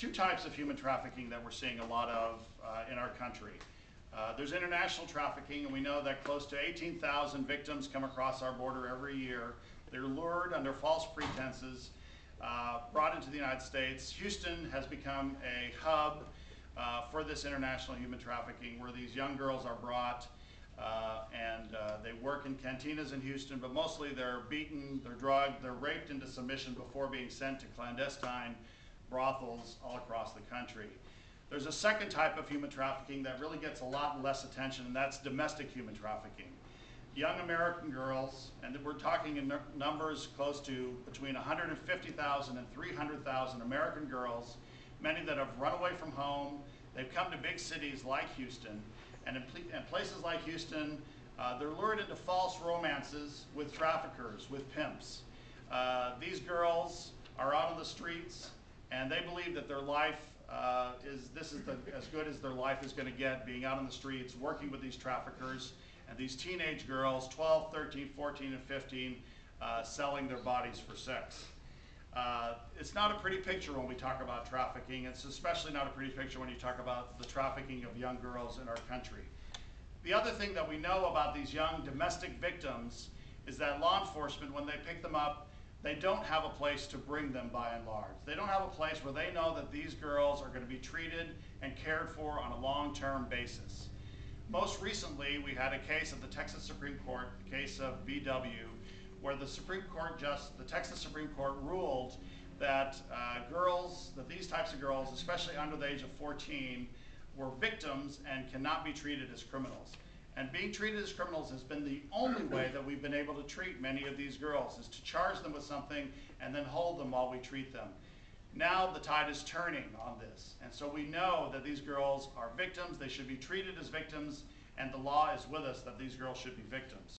two types of human trafficking that we're seeing a lot of in our country. There's international trafficking, and we know that close to 18,000 victims come across our border every year. They're lured under false pretenses, brought into the United States. Houston has become a hub for this international human trafficking, where these young girls are brought and they work in cantinas in Houston, but mostly they're beaten, they're drugged, they're raped into submission before being sent to clandestine brothels all across the country. There's a second type of human trafficking that really gets a lot less attention, and that's domestic human trafficking. Young American girls, and we're talking in numbers close to between 150,000 and 300,000 American girls, many that have run away from home. They've come to big cities like Houston, and in places like Houston, they're lured into false romances with traffickers, with pimps. These girls are out on the streets, and they believe that their life is as good as their life is going to get, being out on the streets, working with these traffickers, and these teenage girls, 12, 13, 14, and 15, selling their bodies for sex. It's not a pretty picture when we talk about trafficking. It's especially not a pretty picture when you talk about the trafficking of young girls in our country. The other thing that we know about these young domestic victims is that law enforcement, when they pick them up, they don't have a place to bring them by and large. They don't have a place where they know that these girls are going to be treated and cared for on a long-term basis. Most recently, we had a case at the Texas Supreme Court, the case of BW, where the Texas Supreme Court ruled that these types of girls, especially under the age of 14, were victims and cannot be treated as criminals. And being treated as criminals has been the only way that we've been able to treat many of these girls, is to charge them with something and then hold them while we treat them. Now the tide is turning on this, and so we know that these girls are victims, they should be treated as victims, and the law is with us that these girls should be victims.